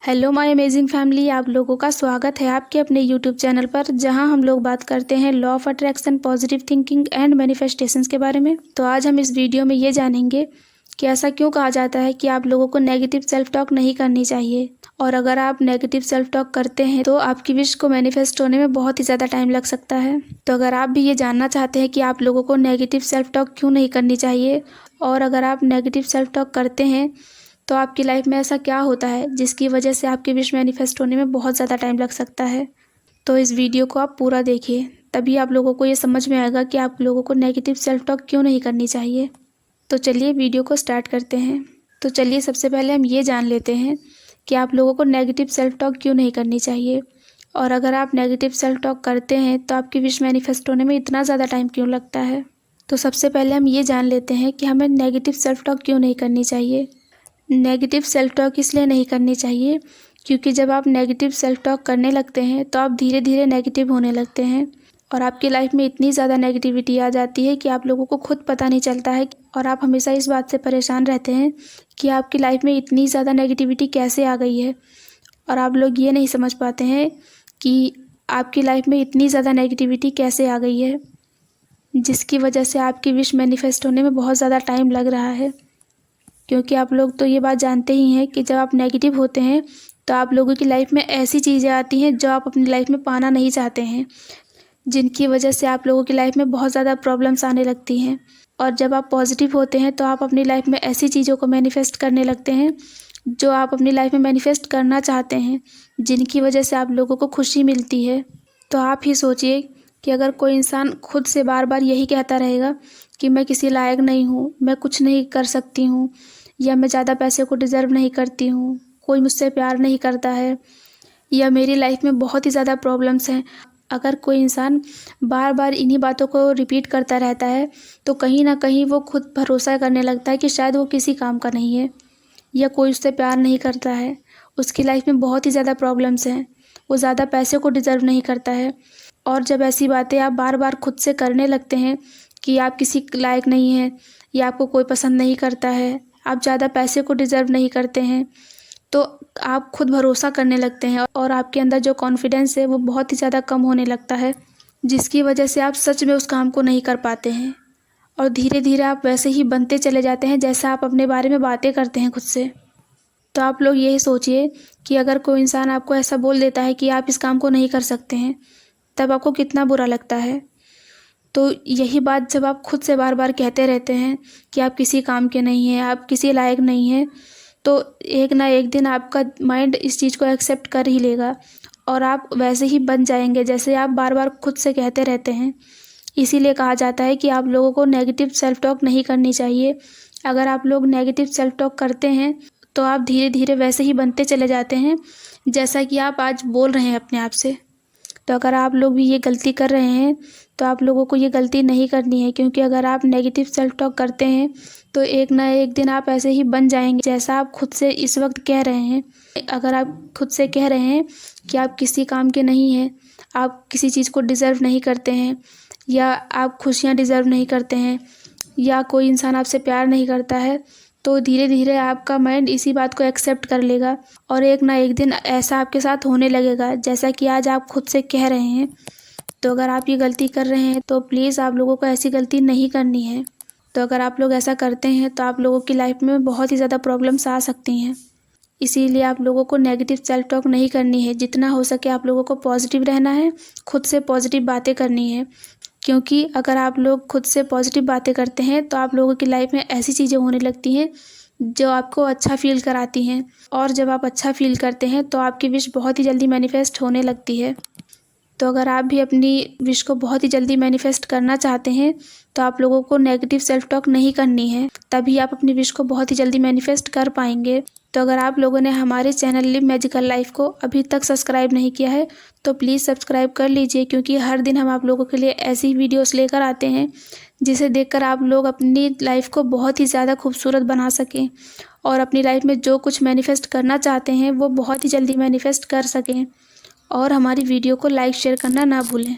Hello my amazing family, आप लोगों का स्वागत है आपके अपने यूट्यूब चैनल पर, जहां हम लोग बात करते हैं law of attraction, positive thinking and manifestations के बारे में। तो आज हम इस वीडियो में ये जानेंगे कि ऐसा क्यों कहा जाता है कि आप लोगों को नेगेटिव सेल्फ टॉक नहीं करनी चाहिए, और अगर आप नेगेटिव सेल्फ टॉक करते हैं तो आपकी विश को मैनिफेस्ट होने में बहुत ही ज़्यादा टाइम लग सकता है। तो अगर आप भी ये जानना चाहते हैं कि आप लोगों को नेगेटिव सेल्फ टॉक क्यों नहीं करनी चाहिए, और अगर आप नेगेटिव सेल्फ टॉक करते हैं तो आपकी लाइफ में ऐसा क्या होता है जिसकी वजह से आपकी विश मैनिफेस्ट होने में बहुत ज़्यादा टाइम लग सकता है, तो इस वीडियो को आप पूरा देखिए, तभी आप लोगों को ये समझ में आएगा कि आप लोगों को नेगेटिव सेल्फ टॉक क्यों नहीं करनी चाहिए। तो चलिए वीडियो को स्टार्ट करते हैं। तो चलिए सबसे पहले हम ये जान लेते हैं कि आप लोगों को नेगेटिव सेल्फ टॉक क्यों नहीं करनी चाहिए, और अगर आप नेगेटिव सेल्फ टॉक करते हैं तो आपकी विश मैनिफेस्ट होने में इतना ज़्यादा टाइम क्यों लगता है। तो सबसे पहले हम ये जान लेते हैं कि हमें नेगेटिव सेल्फ टॉक क्यों नहीं करनी चाहिए। नेगेटिव सेल्फ टॉक इसलिए नहीं करनी चाहिए क्योंकि जब आप नेगेटिव सेल्फ टॉक करने लगते हैं तो आप धीरे धीरे नेगेटिव होने लगते हैं, और आपकी लाइफ में इतनी ज़्यादा नेगेटिविटी आ जाती है कि आप लोगों को खुद पता नहीं चलता है, और आप हमेशा इस बात से परेशान रहते हैं कि आपकी लाइफ में इतनी ज़्यादा नेगेटिविटी कैसे आ गई है, और आप लोग ये नहीं समझ पाते हैं कि आपकी लाइफ में इतनी ज़्यादा नेगेटिविटी कैसे आ गई है, जिसकी वजह से आपकी विश मैनिफेस्ट होने में बहुत ज़्यादा टाइम लग रहा है। क्योंकि आप लोग तो ये बात जानते ही हैं कि जब आप नेगेटिव होते हैं तो आप लोगों की लाइफ में ऐसी चीज़ें आती हैं जो आप अपनी लाइफ में पाना नहीं चाहते हैं, जिनकी वजह से आप लोगों की लाइफ में बहुत ज़्यादा प्रॉब्लम्स आने लगती हैं। और जब आप पॉजिटिव होते हैं तो आप अपनी लाइफ में ऐसी चीज़ों को मैनिफेस्ट करने लगते हैं जो आप अपनी लाइफ में मैनिफेस्ट करना चाहते हैं, जिनकी वजह से आप लोगों को खुशी मिलती है। तो आप ही सोचिए कि अगर कोई इंसान खुद से बार बार यही कहता रहेगा कि मैं किसी लायक नहीं हूँ, मैं कुछ नहीं कर सकती हूँ, या मैं ज़्यादा पैसे को डिज़र्व नहीं करती हूँ, कोई मुझसे प्यार नहीं करता है, या मेरी लाइफ में बहुत ही ज़्यादा प्रॉब्लम्स हैं, अगर कोई इंसान बार बार इन्हीं बातों को रिपीट करता रहता है तो कहीं ना कहीं वो खुद भरोसा करने लगता है कि शायद वो किसी काम का नहीं है, या कोई उससे प्यार नहीं करता है, उसकी लाइफ में बहुत ही ज़्यादा प्रॉब्लम्स हैं, वो ज़्यादा पैसे को डिज़र्व नहीं करता है। और जब ऐसी बातें आप बार बार खुद से करने लगते हैं कि आप किसी लायक नहीं हैं, या आपको कोई पसंद नहीं करता है, आप ज़्यादा पैसे को डिज़र्व नहीं करते हैं, तो आप खुद भरोसा करने लगते हैं, और आपके अंदर जो कॉन्फिडेंस है वो बहुत ही ज़्यादा कम होने लगता है, जिसकी वजह से आप सच में उस काम को नहीं कर पाते हैं, और धीरे धीरे आप वैसे ही बनते चले जाते हैं जैसा आप अपने बारे में बातें करते हैं खुद से। तो आप लोग यही सोचिए कि अगर कोई इंसान आपको ऐसा बोल देता है कि आप इस काम को नहीं कर सकते हैं, तब आपको कितना बुरा लगता है। तो यही बात जब आप खुद से बार बार कहते रहते हैं कि आप किसी काम के नहीं हैं, आप किसी लायक नहीं हैं, तो एक ना एक दिन आपका माइंड इस चीज़ को एक्सेप्ट कर ही लेगा, और आप वैसे ही बन जाएंगे जैसे आप बार बार खुद से कहते रहते हैं। इसीलिए कहा जाता है कि आप लोगों को नेगेटिव सेल्फ टॉक नहीं करनी चाहिए। अगर आप लोग नेगेटिव सेल्फ टॉक करते हैं तो आप धीरे धीरे वैसे ही बनते चले जाते हैं जैसा कि आप आज बोल रहे हैं अपने आप से। तो अगर आप लोग भी ये गलती कर रहे हैं तो आप लोगों को ये गलती नहीं करनी है, क्योंकि अगर आप नेगेटिव सेल्फ टॉक करते हैं तो एक ना एक दिन आप ऐसे ही बन जाएंगे जैसा आप खुद से इस वक्त कह रहे हैं। अगर आप खुद से कह रहे हैं कि आप किसी काम के नहीं हैं, आप किसी चीज़ को डिज़र्व नहीं करते हैं, या आप खुशियाँ डिज़र्व नहीं करते हैं, या कोई इंसान आपसे प्यार नहीं करता है, तो धीरे धीरे आपका माइंड इसी बात को एक्सेप्ट कर लेगा, और एक ना एक दिन ऐसा आपके साथ होने लगेगा जैसा कि आज आप खुद से कह रहे हैं। तो अगर आप ये गलती कर रहे हैं तो प्लीज़ आप लोगों को ऐसी गलती नहीं करनी है। तो अगर आप लोग ऐसा करते हैं तो आप लोगों की लाइफ में बहुत ही ज़्यादा प्रॉब्लम्स आ सकती हैं। इसीलिए आप लोगों को नेगेटिव सेल्फ टॉक नहीं करनी है। जितना हो सके आप लोगों को पॉजिटिव रहना है, खुद से पॉजिटिव बातें करनी है, क्योंकि अगर आप लोग खुद से पॉजिटिव बातें करते हैं तो आप लोगों की लाइफ में ऐसी चीज़ें होने लगती हैं जो आपको अच्छा फील कराती हैं, और जब आप अच्छा फील करते हैं तो आपकी विश बहुत ही जल्दी मैनिफेस्ट होने लगती है। तो अगर आप भी अपनी विश को बहुत ही जल्दी मैनिफेस्ट करना चाहते हैं तो आप लोगों को नेगेटिव सेल्फ टॉक नहीं करनी है, तभी आप अपनी विश को बहुत ही जल्दी मैनिफेस्ट कर पाएंगे। तो अगर आप लोगों ने हमारे चैनल लिव मैजिकल लाइफ को अभी तक सब्सक्राइब नहीं किया है तो प्लीज़ सब्सक्राइब कर लीजिए, क्योंकि हर दिन हम आप लोगों के लिए ऐसी वीडियोस लेकर आते हैं जिसे देखकर आप लोग अपनी लाइफ को बहुत ही ज़्यादा खूबसूरत बना सकें, और अपनी लाइफ में जो कुछ मैनिफेस्ट करना चाहते हैं वो बहुत ही जल्दी मैनिफेस्ट कर सकें। और हमारी वीडियो को लाइक शेयर करना ना भूलें।